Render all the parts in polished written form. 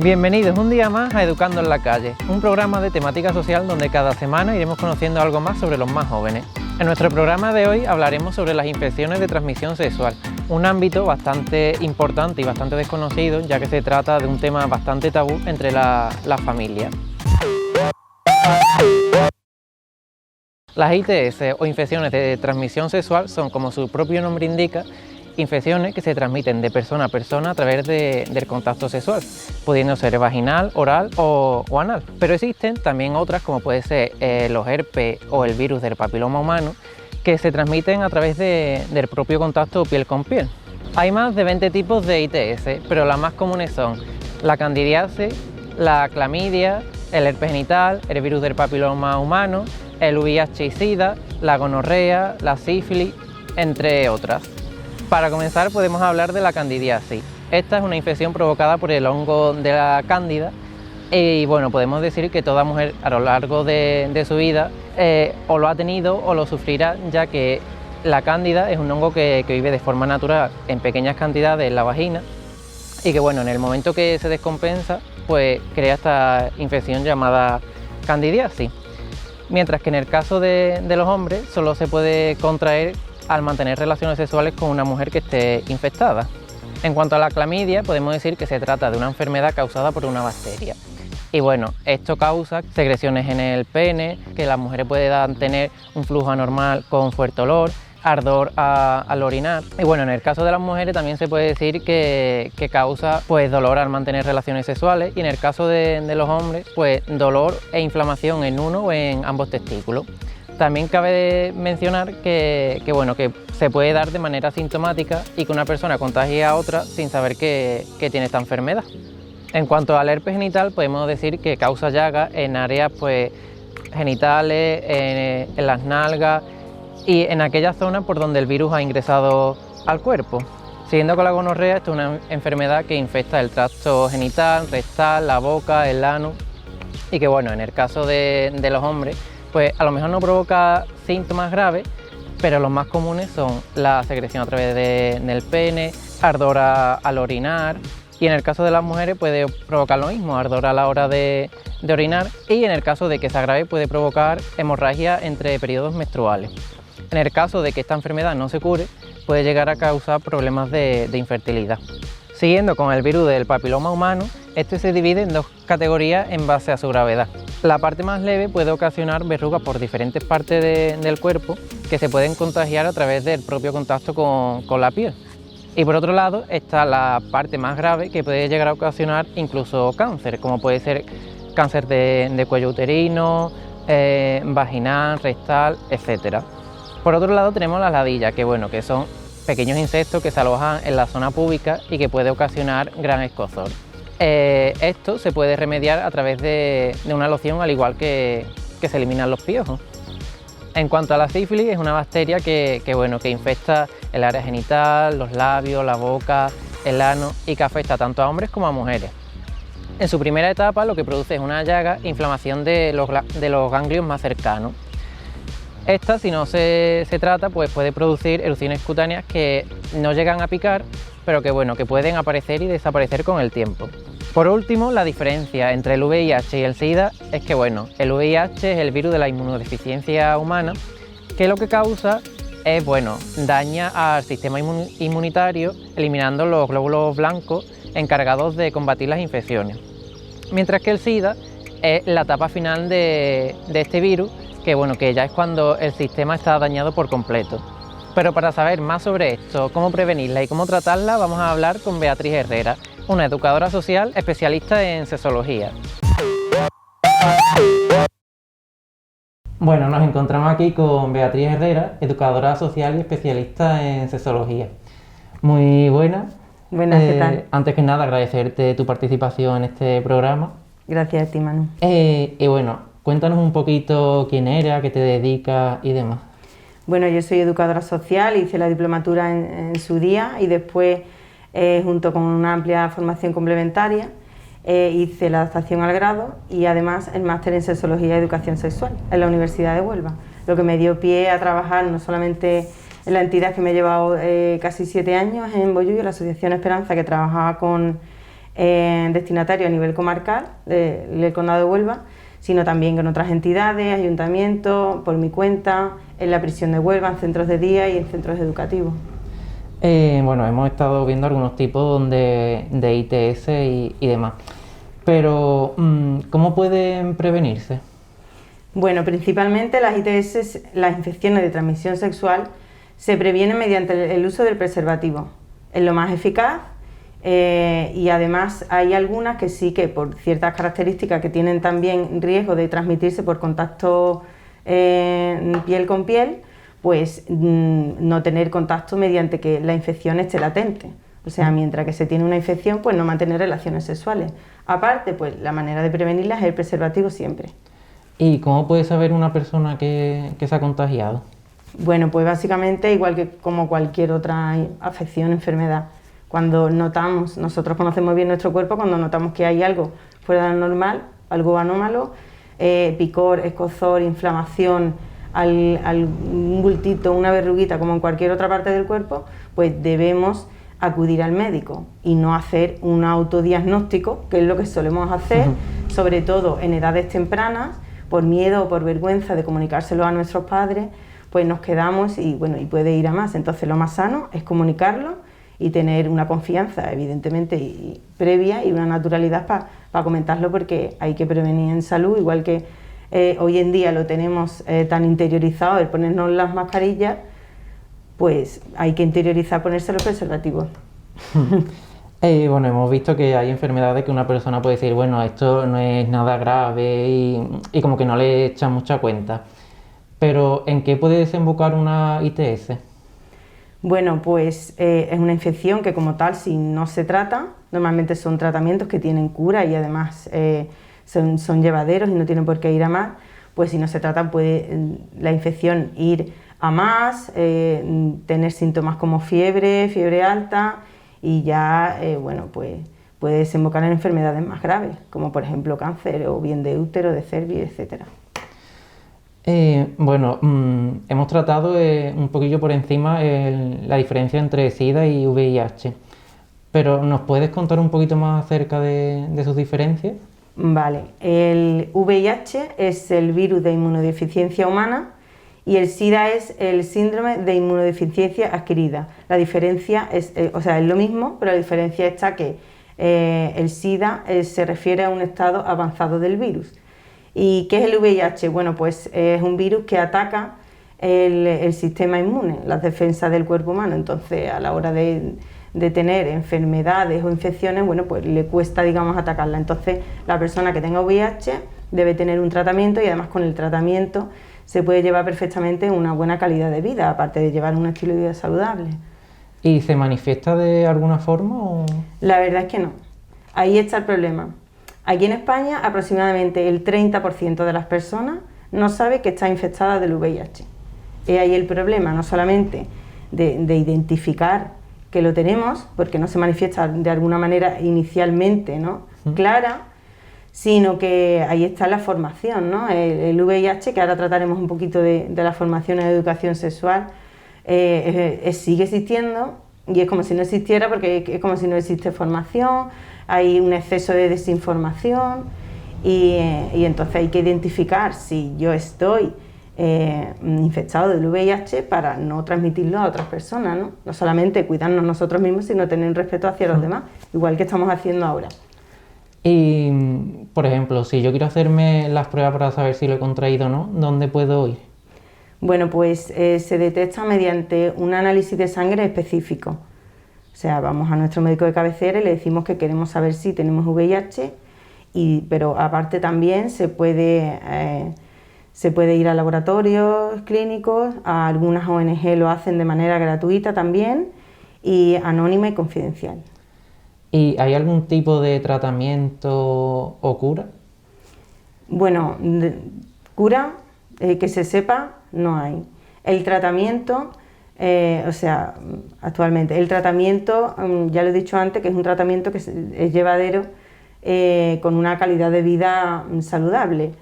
Bienvenidos un día más a Educando en la Calle, un programa de temática social donde cada semana iremos conociendo algo más sobre los más jóvenes. En nuestro programa de hoy hablaremos sobre las infecciones de transmisión sexual, un ámbito bastante importante y bastante desconocido, ya que se trata de un tema bastante tabú entre las familias. Las ITS o infecciones de transmisión sexual son, como su propio nombre indica, infecciones que se transmiten de persona a persona a través del contacto sexual, pudiendo ser vaginal, oral o anal. Pero existen también otras, como puede ser los herpes o el virus del papiloma humano, que se transmiten a través del propio contacto piel con piel. Hay más de 20 tipos de ITS, pero las más comunes son la candidiasis, la clamidia, el herpes genital, el virus del papiloma humano, el VIH y SIDA, la gonorrea, la sífilis, entre otras. Para comenzar podemos hablar de la candidiasis. Esta es una infección provocada por el hongo de la cándida y bueno, podemos decir que toda mujer a lo largo de su vida o lo ha tenido o lo sufrirá, ya que la cándida es un hongo que vive de forma natural en pequeñas cantidades en la vagina y que bueno, en el momento que se descompensa pues crea esta infección llamada candidiasis. Mientras que en el caso de los hombres solo se puede contraer al mantener relaciones sexuales con una mujer que esté infectada. En cuanto a la clamidia, podemos decir que se trata de una enfermedad causada por una bacteria. Y bueno, esto causa secreciones en el pene, que las mujeres puedan tener un flujo anormal con fuerte olor, ardor al orinar. Y bueno, en el caso de las mujeres también se puede decir que causa pues dolor al mantener relaciones sexuales, y en el caso de los hombres pues dolor e inflamación en uno o en ambos testículos. También cabe mencionar que se puede dar de manera asintomática y que una persona contagie a otra sin saber que tiene esta enfermedad. En cuanto al herpes genital, podemos decir que causa llagas en áreas pues, genitales, en las nalgas y en aquellas zonas por donde el virus ha ingresado al cuerpo. Siguiendo con la gonorrea, esta es una enfermedad que infecta el tracto genital, rectal, la boca, el ano, y que bueno, en el caso de los hombres, pues a lo mejor no provoca síntomas graves, pero los más comunes son la secreción a través del pene, ardor al orinar, y en el caso de las mujeres puede provocar lo mismo, ardor a la hora de orinar, y en el caso de que se agrave puede provocar hemorragia entre periodos menstruales. En el caso de que esta enfermedad no se cure, puede llegar a causar problemas de infertilidad. Siguiendo con el virus del papiloma humano, este se divide en dos categorías en base a su gravedad. La parte más leve puede ocasionar verrugas por diferentes partes del cuerpo que se pueden contagiar a través del propio contacto con la piel. Y por otro lado está la parte más grave, que puede llegar a ocasionar incluso cáncer, como puede ser cáncer de cuello uterino, vaginal, rectal, etc. Por otro lado tenemos las ladillas, que son pequeños insectos que se alojan en la zona púbica y que puede ocasionar gran escozor. Esto se puede remediar a través de una loción, al igual que se eliminan los piojos. En cuanto a la sífilis, es una bacteria que infecta el área genital, los labios, la boca, el ano y que afecta tanto a hombres como a mujeres. En su primera etapa lo que produce es una llaga e inflamación de los ganglios más cercanos. Esta, si no se trata, pues puede producir erupciones cutáneas que no llegan a picar, pero que pueden aparecer y desaparecer con el tiempo. Por último, la diferencia entre el VIH y el SIDA es que el VIH es el virus de la inmunodeficiencia humana, que lo que causa es, daña al sistema inmunitario, eliminando los glóbulos blancos encargados de combatir las infecciones. Mientras que el SIDA es la etapa final de este virus, que ya es cuando el sistema está dañado por completo. Pero para saber más sobre esto, cómo prevenirla y cómo tratarla, vamos a hablar con Beatriz Herrera, una educadora social especialista en sexología. Bueno, nos encontramos aquí con Beatriz Herrera, educadora social y especialista en sexología. Muy buena. Buenas, ¿qué tal? Antes que nada, agradecerte tu participación en este programa. Gracias a ti, Manu. Cuéntanos un poquito quién eres, a qué te dedicas y demás. Bueno, yo soy educadora social, hice la diplomatura en su día y después, junto con una amplia formación complementaria, hice la adaptación al grado y además el máster en sexología y educación sexual en la Universidad de Huelva, lo que me dio pie a trabajar no solamente en la entidad que me he llevado casi 7 años en Bollullo, la Asociación Esperanza, que trabajaba con destinatario a nivel comarcal del Condado de Huelva, sino también con otras entidades, ayuntamientos, por mi cuenta, en la prisión de Huelva, en centros de día y en centros educativos. Bueno, hemos estado viendo algunos tipos de ITS y demás, pero ¿cómo pueden prevenirse? Bueno, principalmente las ITS, las infecciones de transmisión sexual, se previenen mediante el uso del preservativo. Es lo más eficaz y además hay algunas que sí que por ciertas características que tienen también riesgo de transmitirse por contacto piel con piel, pues no tener contacto mediante que la infección esté latente. O sea, mientras que se tiene una infección, pues no mantener relaciones sexuales. Aparte, pues la manera de prevenirlas es el preservativo siempre. ¿Y cómo puede saber una persona que se ha contagiado? Bueno, pues básicamente igual que como cualquier otra afección, enfermedad. Cuando notamos, nosotros conocemos bien nuestro cuerpo, cuando notamos que hay algo fuera de lo normal, algo anómalo, picor, escozor, inflamación, un bultito, una verruguita, como en cualquier otra parte del cuerpo, pues debemos acudir al médico y no hacer un autodiagnóstico, que es lo que solemos hacer, sobre todo en edades tempranas, por miedo o por vergüenza de comunicárselo a nuestros padres, pues nos quedamos y bueno, y puede ir a más. Entonces lo más sano es comunicarlo y tener una confianza, evidentemente, y previa y una naturalidad para comentarlo, porque hay que prevenir en salud, igual que hoy en día lo tenemos tan interiorizado, el ponernos las mascarillas, pues hay que interiorizar ponerse los preservativos. Bueno, hemos visto que hay enfermedades que una persona puede decir, bueno, esto no es nada grave y como que no le echan mucha cuenta. Pero, ¿en qué puede desembocar una ITS? Bueno, pues es una infección que como tal, si no se trata, normalmente son tratamientos que tienen cura y además son llevaderos y no tienen por qué ir a más, pues si no se trata puede la infección ir a más, tener síntomas como fiebre alta y ya, bueno, pues puede desembocar en enfermedades más graves, como por ejemplo cáncer o bien de útero, de cervix, etcétera. Bueno, hemos tratado un poquillo por encima la diferencia entre SIDA y VIH, pero ¿nos puedes contar un poquito más acerca de sus diferencias? Vale, el VIH es el virus de inmunodeficiencia humana y el SIDA es el síndrome de inmunodeficiencia adquirida. La diferencia es, o sea, es lo mismo, pero la diferencia está que el SIDA se refiere a un estado avanzado del virus. ¿Y qué es el VIH? Bueno, pues es un virus que ataca el sistema inmune, las defensas del cuerpo humano. Entonces, a la hora de tener enfermedades o infecciones, bueno, pues le cuesta, digamos, atacarla. Entonces, la persona que tenga VIH debe tener un tratamiento y además con el tratamiento se puede llevar perfectamente una buena calidad de vida, aparte de llevar un estilo de vida saludable. ¿Y se manifiesta de alguna forma o...? La verdad es que no. Ahí está el problema. Aquí en España aproximadamente el 30% de las personas no sabe que está infectada del VIH. Y ahí el problema, no solamente de identificar que lo tenemos, porque no se manifiesta de alguna manera inicialmente, ¿no?, clara, sino que ahí está la formación, ¿no? El VIH, que ahora trataremos un poquito de la formación en educación sexual, sigue existiendo y es como si no existiera, porque es como si no existe formación. Hay un exceso de desinformación y entonces hay que identificar si yo estoy infectado del VIH para no transmitirlo a otras personas, ¿no? No solamente cuidarnos nosotros mismos, sino tener respeto hacia los demás, igual que estamos haciendo ahora. Y, por ejemplo, si yo quiero hacerme las pruebas para saber si lo he contraído o no, ¿dónde puedo ir? Bueno, pues se detecta mediante un análisis de sangre específico. O sea, vamos a nuestro médico de cabecera y le decimos que queremos saber si tenemos VIH, pero aparte también se puede ir a laboratorios clínicos, a algunas ONG lo hacen de manera gratuita también y anónima y confidencial. ¿Y hay algún tipo de tratamiento o cura? Bueno, cura, que se sepa, no hay. El tratamiento... o sea, actualmente el tratamiento, ya lo he dicho antes, que es un tratamiento que es llevadero con una calidad de vida saludable.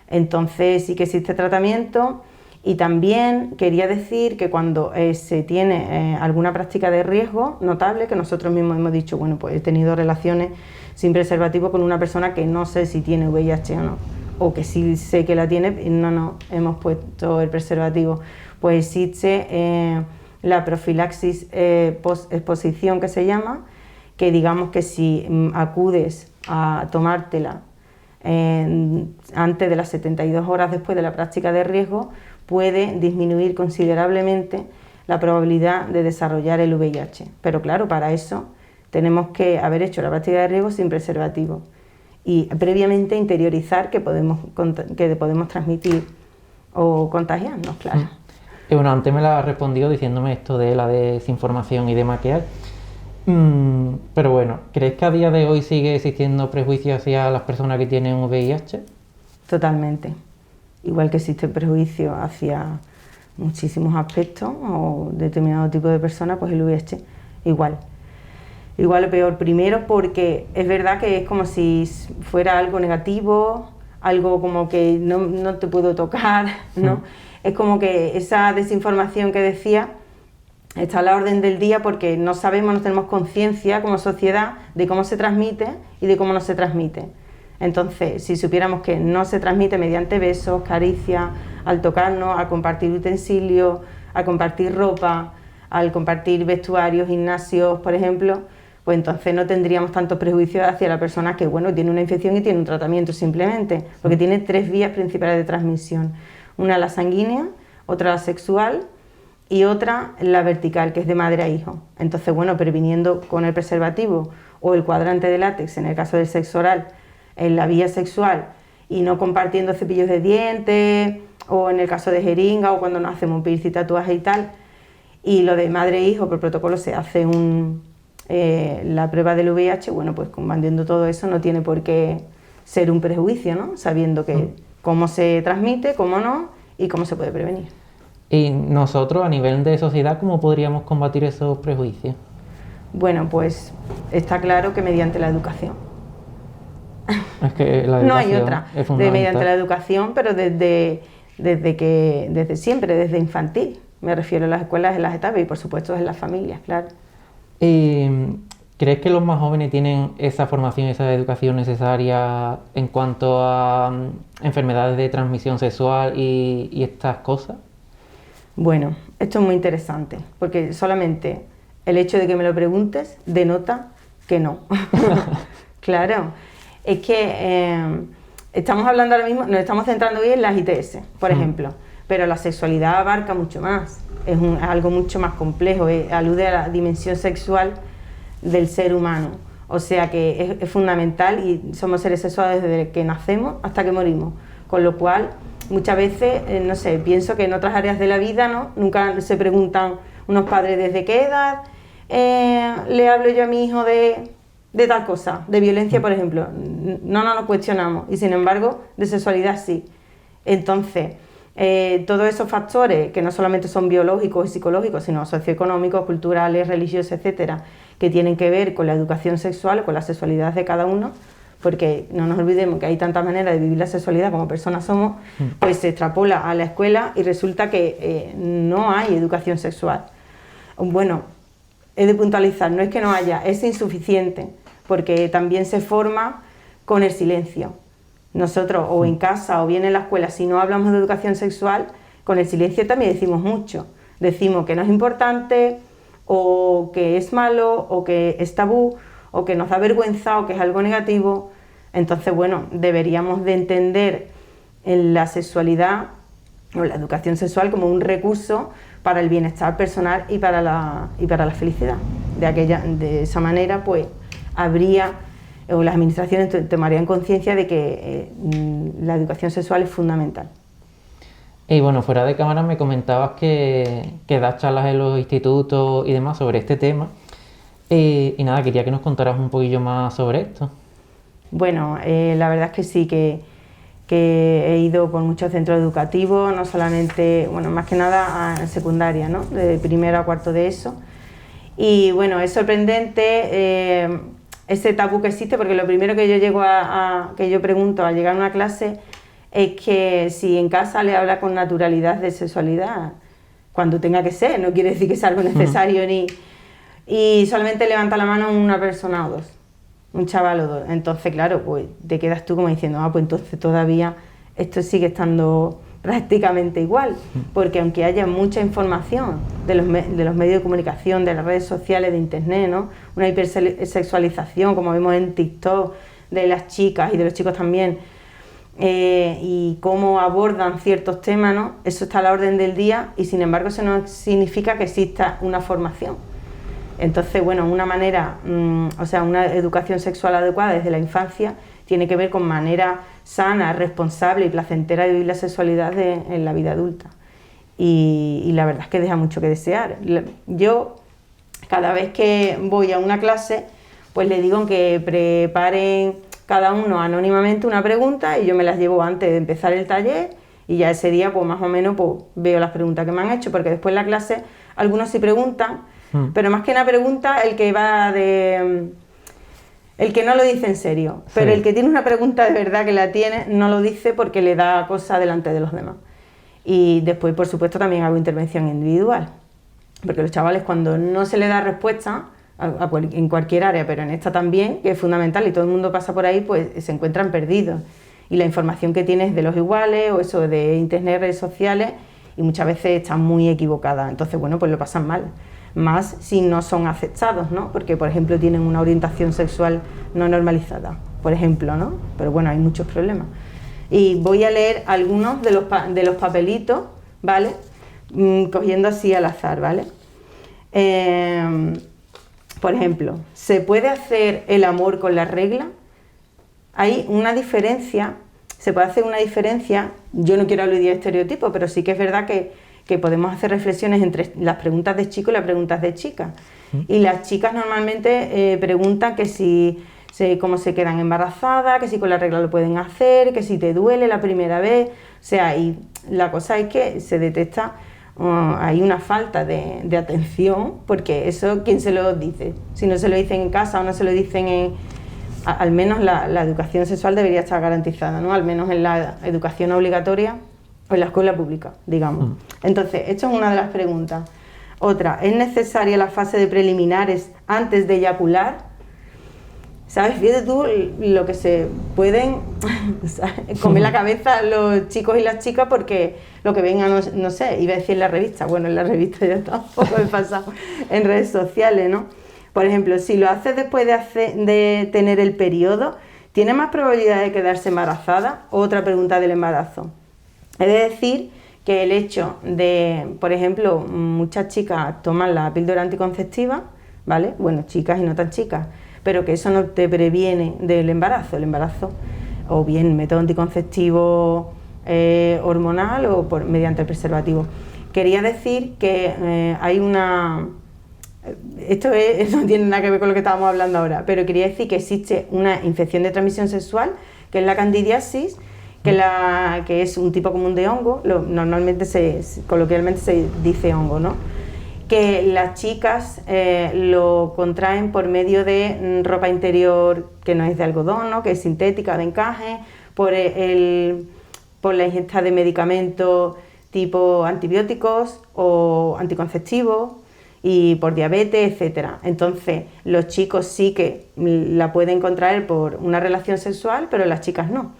Entonces sí que existe tratamiento Y también quería decir que cuando se tiene alguna práctica de riesgo notable, que nosotros mismos hemos dicho, bueno, pues he tenido relaciones sin preservativo con una persona que no sé si tiene VIH o no, o que sí sé que la tiene y no hemos puesto el preservativo, pues existe la profilaxis post-exposición, que se llama, que digamos que si acudes a tomártela antes de las 72 horas después de la práctica de riesgo, puede disminuir considerablemente la probabilidad de desarrollar el VIH. Pero claro, para eso tenemos que haber hecho la práctica de riesgo sin preservativo y previamente interiorizar que podemos transmitir o contagiarnos, claro. Y bueno, antes me la has respondido diciéndome esto de la desinformación y de maquillar. Pero bueno, ¿crees que a día de hoy sigue existiendo prejuicio hacia las personas que tienen VIH? Totalmente. Igual que existe prejuicio hacia muchísimos aspectos o determinado tipo de personas, pues el VIH igual. Igual o peor. Primero porque es verdad que es como si fuera algo negativo, algo como que no te puedo tocar, ¿no? Es como que esa desinformación que decía está a la orden del día porque no sabemos, no tenemos conciencia como sociedad de cómo se transmite y de cómo no se transmite. Entonces, si supiéramos que no se transmite mediante besos, caricias, al tocarnos, al compartir utensilios, al compartir ropa, al compartir vestuarios, gimnasios, por ejemplo, pues entonces no tendríamos tantos prejuicios hacia la persona que, bueno, tiene una infección y tiene un tratamiento simplemente, porque tiene 3 vías principales de transmisión. Una la sanguínea, otra la sexual y otra la vertical, que es de madre a hijo. Entonces, bueno, previniendo con el preservativo o el cuadrante de látex, en el caso del sexo oral, en la vía sexual y no compartiendo cepillos de dientes o en el caso de jeringa o cuando nos hacemos piercing y tatuajes y tal. Y lo de madre e hijo, por protocolo se hace la prueba del VIH, bueno, pues combatiendo todo eso no tiene por qué ser un prejuicio, ¿no? Sabiendo que cómo se transmite, cómo no y cómo se puede prevenir. Y nosotros, a nivel de sociedad, ¿cómo podríamos combatir esos prejuicios? Bueno, pues está claro que mediante la educación. Es que la educación no hay otra, es fundamental. mediante la educación, pero desde siempre, desde infantil. Me refiero a las escuelas, en las etapas y por supuesto en las familias, claro. ¿Crees que los más jóvenes tienen esa formación, esa educación necesaria en cuanto a enfermedades de transmisión sexual y estas cosas? Bueno, esto es muy interesante, porque solamente el hecho de que me lo preguntes denota que no. Claro, es que estamos hablando ahora mismo, nos estamos centrando hoy en las ITS, por ejemplo, pero la sexualidad abarca mucho más, es algo mucho más complejo, alude a la dimensión sexual del ser humano, o sea que es fundamental y somos seres sexuales desde que nacemos hasta que morimos, con lo cual muchas veces, no sé, pienso que en otras áreas de la vida, ¿no? Nunca se preguntan unos padres desde qué edad le hablo yo a mi hijo de tal cosa, de violencia, por ejemplo. No nos cuestionamos y sin embargo de sexualidad sí. Entonces, todos esos factores que no solamente son biológicos y psicológicos, sino socioeconómicos, culturales, religiosos, etcétera, que tienen que ver con la educación sexual o con la sexualidad de cada uno, porque no nos olvidemos que hay tantas maneras de vivir la sexualidad como personas somos, pues se extrapola a la escuela y resulta que no hay educación sexual. Bueno, he de puntualizar, no es que no haya, es insuficiente, porque también se forma con el silencio. Nosotros, o en casa o bien en la escuela, si no hablamos de educación sexual, con el silencio también decimos mucho. Decimos que no es importante, o que es malo, o que es tabú, o que nos da vergüenza, o que es algo negativo. Entonces, bueno, deberíamos de entender en la sexualidad o la educación sexual como un recurso para el bienestar personal y para la felicidad. De esa manera, pues, o las administraciones tomarían conciencia de que la educación sexual es fundamental. Y bueno, fuera de cámara me comentabas que das charlas en los institutos y demás sobre este tema. Y nada, quería que nos contaras un poquillo más sobre esto. Bueno, la verdad es que sí, que he ido por muchos centros educativos, no solamente, bueno, más que nada a secundaria, ¿no? De primero a cuarto de ESO. Y bueno, es sorprendente ese tabú que existe, porque lo primero que yo pregunto al llegar a una clase es que si en casa le habla con naturalidad de sexualidad, cuando tenga que ser, no quiere decir que sea algo necesario ni... Y solamente levanta la mano una persona o dos, un chaval o dos. Entonces, claro, pues te quedas tú como diciendo, pues entonces todavía esto sigue estando prácticamente igual, porque aunque haya mucha información de los medios de comunicación, de las redes sociales, de internet, ¿no? Una hipersexualización, como vemos en TikTok, de las chicas y de los chicos también, y cómo abordan ciertos temas, ¿no? Eso está a la orden del día y sin embargo eso no significa que exista una formación. Entonces, bueno, una manera, o sea, una educación sexual adecuada desde la infancia tiene que ver con manera sana, responsable y placentera de vivir la sexualidad en la vida adulta. Y la verdad es que deja mucho que desear. Yo, cada vez que voy a una clase, pues le digo que preparen cada uno anónimamente una pregunta y yo me las llevo antes de empezar el taller y ya ese día, pues más o menos, pues, veo las preguntas que me han hecho, porque después en la clase algunos sí preguntan, pero más que una pregunta, el que no lo dice en serio, pero el que tiene una pregunta de verdad que la tiene, no lo dice porque le da cosa delante de los demás. Y después, por supuesto, también hago intervención individual, porque los chavales cuando no se les da respuesta, en cualquier área, pero en esta también, que es fundamental y todo el mundo pasa por ahí, pues se encuentran perdidos. Y la información que tienes de los iguales o eso de internet, redes sociales, y muchas veces están muy equivocadas. Entonces, bueno, pues lo pasan mal. Más si no son aceptados, ¿no? Porque, por ejemplo, tienen una orientación sexual no normalizada, por ejemplo, ¿no? Pero bueno, hay muchos problemas. Y voy a leer algunos de los papelitos, ¿vale? Cogiendo así al azar, ¿vale? Por ejemplo, ¿se puede hacer el amor con la regla? Hay una diferencia, se puede hacer una diferencia, yo no quiero aludir a estereotipos, pero sí que es verdad que podemos hacer reflexiones entre las preguntas de chicos y las preguntas de chicas. Y las chicas normalmente preguntan que si cómo se quedan embarazadas, que si con la regla lo pueden hacer, que si te duele la primera vez. O sea, y la cosa es que se detecta, hay una falta de atención, porque eso, ¿quién se lo dice? Si no se lo dicen en casa o no se lo dicen al menos la educación sexual debería estar garantizada, ¿no? Al menos en la educación obligatoria o en la escuela pública, digamos. Entonces, esto es una de las preguntas. Otra, ¿es necesaria la fase de preliminares antes de eyacular? ¿Sabes? Fíjate tú lo que se pueden comer la cabeza los chicos y las chicas porque lo que vengan, no sé, iba a decir en la revista, bueno, en la revista ya tampoco he pasado, en redes sociales, ¿no? Por ejemplo, si lo haces después de tener el periodo, ¿tiene más probabilidad de quedarse embarazada? Otra pregunta del embarazo. He de decir que el hecho de, por ejemplo, muchas chicas toman la píldora anticonceptiva, ¿vale? Bueno, chicas y no tan chicas, pero que eso no te previene del embarazo. El embarazo, o bien método anticonceptivo hormonal o mediante el preservativo. Quería decir que hay una... Esto no tiene nada que ver con lo que estábamos hablando ahora, pero quería decir que existe una infección de transmisión sexual, que es la candidiasis, que es un tipo común de hongo, normalmente coloquialmente se dice hongo, ¿no? Que las chicas lo contraen por medio de ropa interior que no es de algodón, ¿no? Que es sintética, de encaje, por la ingesta de medicamentos tipo antibióticos o anticonceptivos y por diabetes, etcétera. Entonces, los chicos sí que la pueden contraer por una relación sexual, pero las chicas no.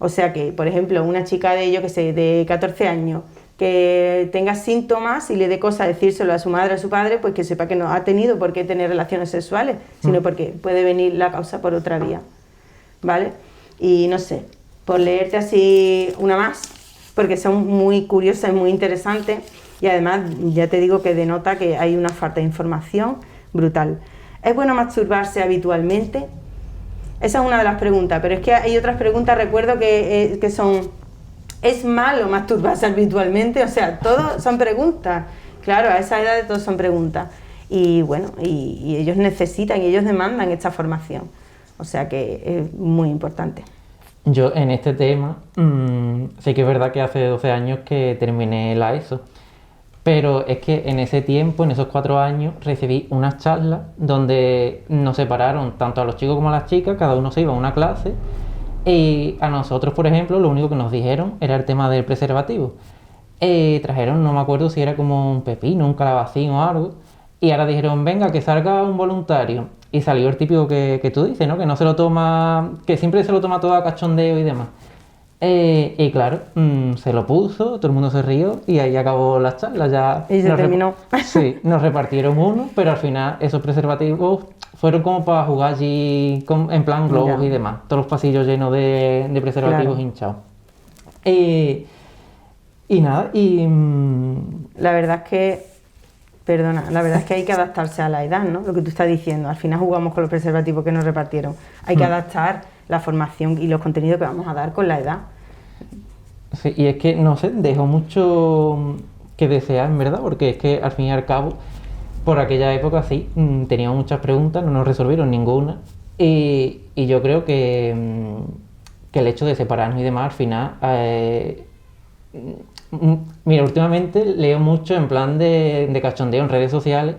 O sea que, por ejemplo, una chica de 14 años que tenga síntomas y le dé cosa decírselo a su madre o a su padre, pues que sepa que no ha tenido por qué tener relaciones sexuales, sino porque puede venir la causa por otra vía, ¿vale? Y no sé, por leerte así una más, porque son muy curiosas y muy interesantes, y además ya te digo que denota que hay una falta de información brutal. ¿Es bueno masturbarse habitualmente? Esa es una de las preguntas, pero es que hay otras preguntas, recuerdo que son, ¿es malo masturbarse habitualmente? O sea, todo son preguntas, claro, a esa edad todos son preguntas. Y bueno, y ellos necesitan y ellos demandan esta formación, o sea que es muy importante. Yo en este tema, sí que es verdad que hace 12 años que terminé la ESO, pero es que en ese tiempo, en esos 4 años, recibí unas charlas donde nos separaron tanto a los chicos como a las chicas, cada uno se iba a una clase Y a nosotros, por ejemplo, lo único que nos dijeron era el tema del preservativo. Trajeron, no me acuerdo si era como un pepino, un calabacín o algo, y ahora dijeron, venga, que salga un voluntario. Y salió el típico que tú dices, ¿no? Que no se lo toma, que siempre se lo toma todo a cachondeo y demás. Y claro, se lo puso, todo el mundo se rió y ahí acabó la charla. Ya Y se terminó. Sí, nos repartieron uno, pero al final esos preservativos fueron como para jugar allí en plan globos Ya. y demás. Todos los pasillos llenos de preservativos Claro. hinchados. Y nada, La verdad es que, perdona, la verdad es que hay que adaptarse a la edad, ¿no? Lo que tú estás diciendo, al final jugamos con los preservativos que nos repartieron. Hay que adaptar la formación y los contenidos que vamos a dar con la edad. sí, y es que, no sé, dejó mucho que desear, en verdad, porque es que al fin y al cabo, por aquella época sí, teníamos muchas preguntas, no nos resolvieron ninguna. Y yo creo que el hecho de separarnos y demás, al final, mira, últimamente leo mucho en plan de cachondeo en redes sociales,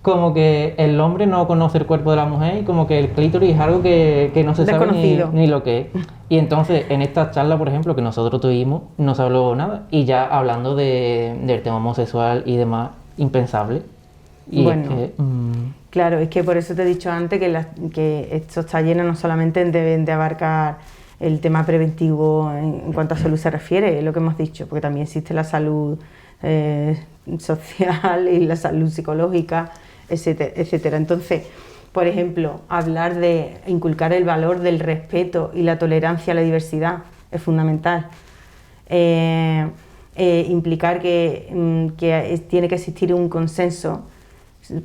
como que el hombre no conoce el cuerpo de la mujer y como que el clítoris es algo que no se sabe Desconocido. ni lo que es. Y entonces en esta charla, por ejemplo, que nosotros tuvimos, no se habló nada. Y ya hablando del tema homosexual y demás, impensable. Y Bueno. es que, Claro, es que por eso te he dicho antes que estos talleres no solamente deben de abarcar el tema preventivo en cuanto a salud se refiere, es lo que hemos dicho, porque también existe la salud social y la salud psicológica, etcétera, etcétera. Entonces, por ejemplo, hablar de inculcar el valor del respeto y la tolerancia a la diversidad es fundamental. Implicar que tiene que existir un consenso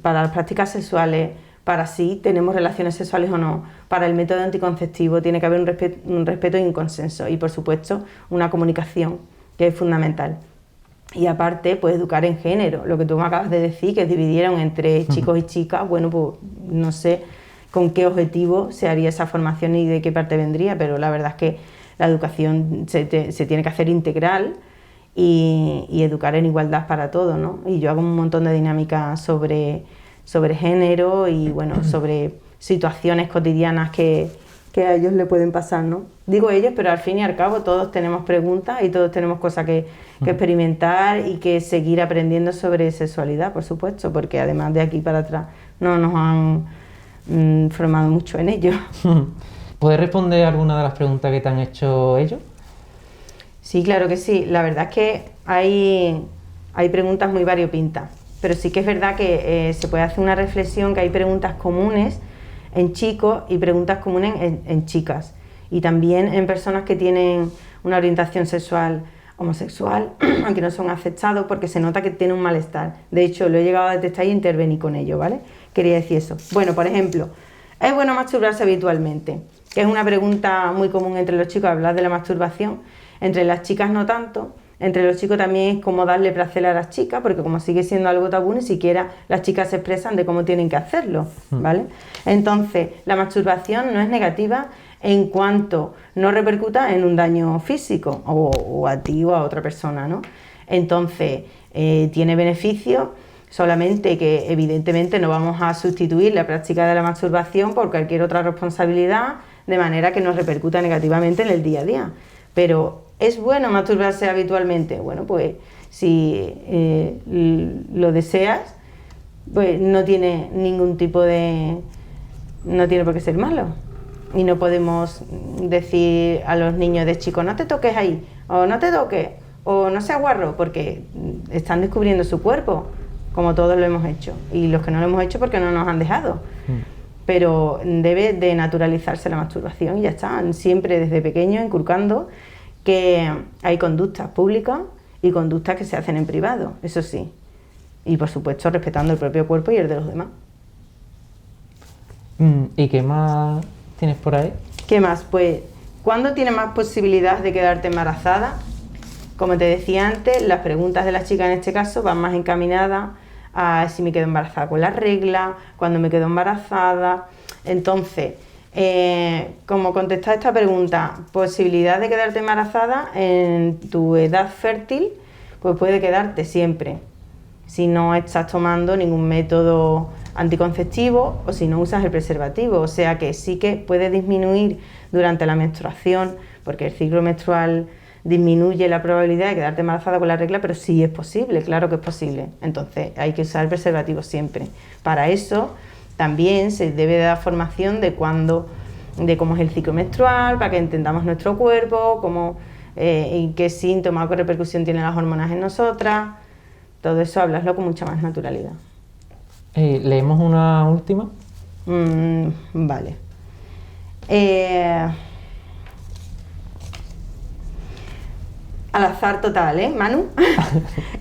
para las prácticas sexuales, para si tenemos relaciones sexuales o no, para el método anticonceptivo tiene que haber un respeto y un consenso y por supuesto una comunicación que es fundamental. Y aparte, pues educar en género, lo que tú me acabas de decir, que dividieron entre chicos y chicas, bueno, pues no sé con qué objetivo se haría esa formación y de qué parte vendría, pero la verdad es que la educación se tiene que hacer integral y educar en igualdad para todos, ¿no? Y yo hago un montón de dinámicas sobre género y, bueno, sobre situaciones cotidianas que a ellos le pueden pasar, ¿no? Digo ellos, pero al fin y al cabo todos tenemos preguntas y todos tenemos cosas que experimentar y que seguir aprendiendo sobre sexualidad, por supuesto, porque además de aquí para atrás no nos han formado mucho en ello. ¿puedes responder alguna de las preguntas que te han hecho ellos? Sí, claro que sí. La verdad es que hay preguntas muy variopintas, pero sí que es verdad que se puede hacer una reflexión que hay preguntas comunes en chicos y preguntas comunes en chicas. Y también en personas que tienen una orientación sexual homosexual, aunque no son aceptados, porque se nota que tienen un malestar. De hecho, lo he llegado a detectar y intervení con ello, ¿vale? Quería decir eso. Bueno, por ejemplo, ¿es bueno masturbarse habitualmente? Que es una pregunta muy común entre los chicos, hablar de la masturbación. Entre las chicas no tanto, entre los chicos también es cómo darle placer a las chicas, porque como sigue siendo algo tabú, ni siquiera las chicas se expresan de cómo tienen que hacerlo, ¿vale? Entonces, la masturbación no es negativa en cuanto no repercuta en un daño físico o a ti o a otra persona, ¿no? Entonces, tiene beneficios, solamente que evidentemente no vamos a sustituir la práctica de la masturbación por cualquier otra responsabilidad, de manera que nos repercuta negativamente en el día a día. Pero ¿es bueno masturbarse habitualmente? Bueno, pues si lo deseas, pues no tiene ningún tipo de... no tiene por qué ser malo. Y no podemos decir a los niños de chicos, no te toques ahí, o no te toques, o no seas guarro, porque están descubriendo su cuerpo, como todos lo hemos hecho. Y los que no lo hemos hecho porque no nos han dejado. Pero debe de naturalizarse la masturbación y ya está, siempre desde pequeño inculcando que hay conductas públicas y conductas que se hacen en privado, eso sí, y por supuesto respetando el propio cuerpo y el de los demás. ¿Y qué más tienes por ahí? ¿Qué más? Pues, ¿cuándo tienes más posibilidad de quedarte embarazada? Como te decía antes, las preguntas de las chicas en este caso van más encaminadas a si me quedo embarazada con la regla, cuándo me quedo embarazada. Entonces, como contestar esta pregunta, posibilidad de quedarte embarazada en tu edad fértil, pues puede quedarte siempre, si no estás tomando ningún método anticonceptivo o si no usas el preservativo. O sea que sí que puede disminuir durante la menstruación, porque el ciclo menstrual disminuye la probabilidad de quedarte embarazada con la regla, pero sí es posible, claro que es posible. Entonces hay que usar el preservativo siempre. Para eso también se debe dar formación de cómo es el ciclo menstrual, para que entendamos nuestro cuerpo, y qué síntomas o qué repercusión tienen las hormonas en nosotras. Todo eso hablarlo con mucha más naturalidad. ¿Leemos una última? Vale. Al azar total, ¿eh, Manu?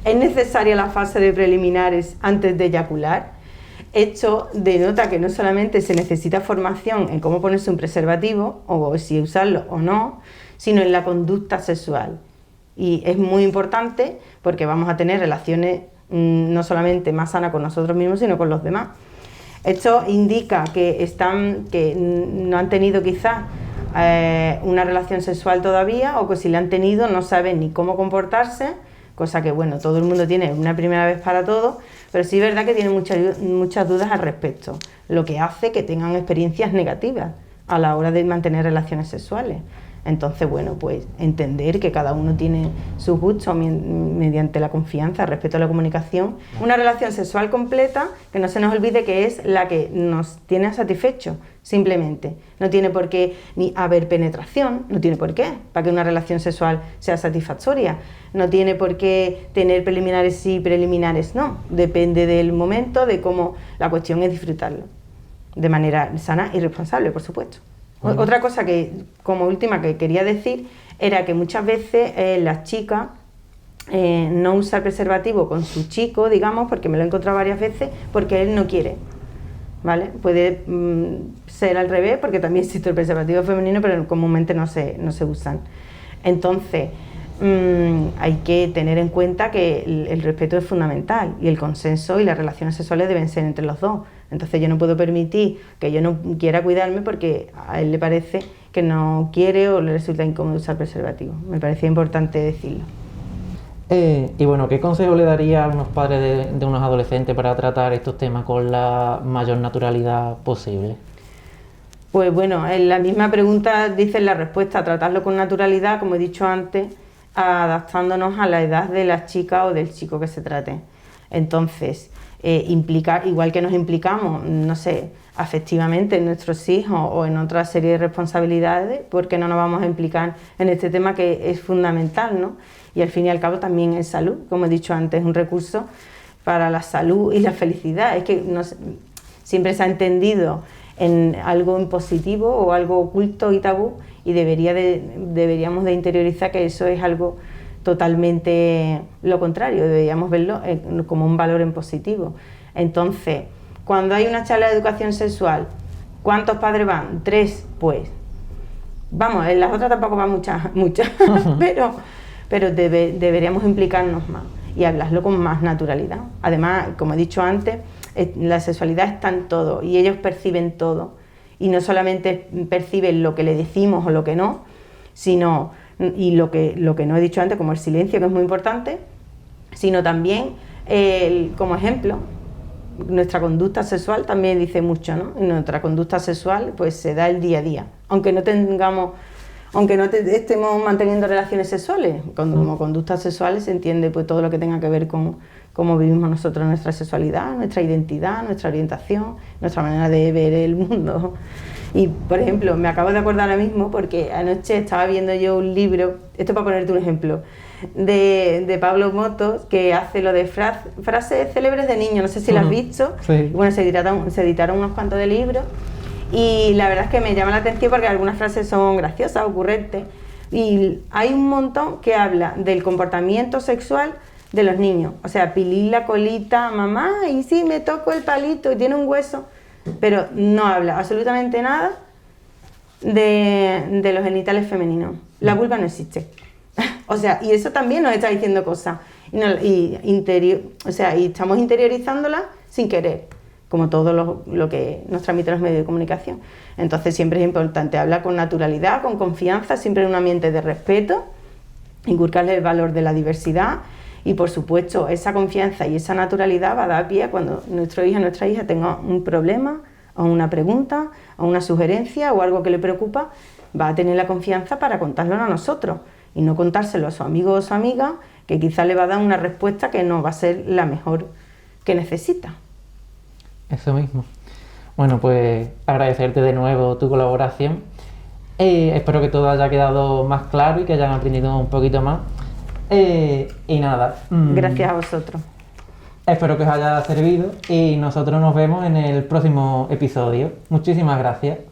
¿Es necesaria la fase de preliminares antes de eyacular? Esto denota que no solamente se necesita formación en cómo ponerse un preservativo, o si usarlo o no, sino en la conducta sexual. Y es muy importante porque vamos a tener relaciones no solamente más sanas con nosotros mismos, sino con los demás. Esto indica que no han tenido quizás una relación sexual todavía, o que si la han tenido no saben ni cómo comportarse, cosa que bueno, todo el mundo tiene una primera vez para todo, pero sí es verdad que tienen muchas dudas al respecto, lo que hace que tengan experiencias negativas a la hora de mantener relaciones sexuales. Entonces, bueno, pues entender que cada uno tiene sus gustos mediante la confianza, el respeto a la comunicación. Una relación sexual completa, que no se nos olvide que es la que nos tiene satisfechos, simplemente. No tiene por qué ni haber penetración, no tiene por qué, para que una relación sexual sea satisfactoria. No tiene por qué tener preliminares sí, preliminares no. Depende del momento, de cómo. La cuestión es disfrutarlo, de manera sana y responsable, por supuesto. Otra cosa que, como última, que quería decir, era que muchas veces las chicas no usan preservativo con su chico, digamos, porque me lo he encontrado varias veces, porque él no quiere, ¿vale? Puede ser al revés, porque también existe el preservativo femenino, pero comúnmente no se usan. Entonces, hay que tener en cuenta que el respeto es fundamental, y el consenso y las relaciones sexuales deben ser entre los dos. Entonces yo no puedo permitir que yo no quiera cuidarme porque a él le parece que no quiere o le resulta incómodo usar preservativo. Me parecía importante decirlo. Y bueno, ¿qué consejo le daría a unos padres de unos adolescentes para tratar estos temas con la mayor naturalidad posible? Pues bueno, en la misma pregunta dice la respuesta, tratarlo con naturalidad, como he dicho antes, adaptándonos a la edad de la chica o del chico que se trate. Entonces, implicar, igual que nos implicamos, no sé, afectivamente en nuestros hijos o en otra serie de responsabilidades, porque no nos vamos a implicar en este tema que es fundamental, ¿no? Y al fin y al cabo también es salud, como he dicho antes, es un recurso para la salud y la felicidad. Es que siempre se ha entendido en algo impositivo o algo oculto y tabú, y deberíamos de interiorizar que eso es algo totalmente lo contrario, deberíamos verlo como un valor en positivo. Entonces, cuando hay una charla de educación sexual, ¿cuántos padres van? 3, pues. Vamos, en las otras tampoco van muchas, pero deberíamos implicarnos más y hablarlo con más naturalidad. Además, como he dicho antes, la sexualidad está en todo y ellos perciben todo. Y no solamente perciben lo que le decimos o lo que no, sino y lo que no he dicho antes, como el silencio, que es muy importante, sino también como ejemplo, nuestra conducta sexual también dice mucho, ¿no? Nuestra conducta sexual pues se da el día a día, aunque no estemos manteniendo relaciones sexuales. Como conductas sexuales se entiende pues todo lo que tenga que ver con cómo vivimos nosotros nuestra sexualidad, nuestra identidad, nuestra orientación, nuestra manera de ver el mundo. Y, por ejemplo, me acabo de acordar ahora mismo porque anoche estaba viendo yo un libro, esto para ponerte un ejemplo, de Pablo Motos, que hace lo de frases célebres de niños, no sé si lo has visto. Sí. Bueno, se editaron unos cuantos de libros y la verdad es que me llama la atención porque algunas frases son graciosas, ocurrentes, y hay un montón que habla del comportamiento sexual de los niños, o sea, pilín la colita, mamá, y sí, me toco el palito y tiene un hueso, pero no habla absolutamente nada de los genitales femeninos. La vulva no existe. O sea, y eso también nos está diciendo cosas. Y estamos interiorizándola sin querer, como todo lo que nos transmiten los medios de comunicación. Entonces siempre es importante hablar con naturalidad, con confianza, siempre en un ambiente de respeto, inculcarle el valor de la diversidad Y por supuesto, esa confianza y esa naturalidad va a dar pie a cuando nuestro hijo o nuestra hija tenga un problema, o una pregunta, o una sugerencia, o algo que le preocupa, va a tener la confianza para contárnoslo a nosotros y no contárselo a su amigo o su amiga, que quizá le va a dar una respuesta que no va a ser la mejor que necesita. Eso mismo. Bueno, pues agradecerte de nuevo tu colaboración. Espero que todo haya quedado más claro y que hayan aprendido un poquito más. Y nada. Gracias a vosotros. Espero que os haya servido y nosotros nos vemos en el próximo episodio. Muchísimas gracias.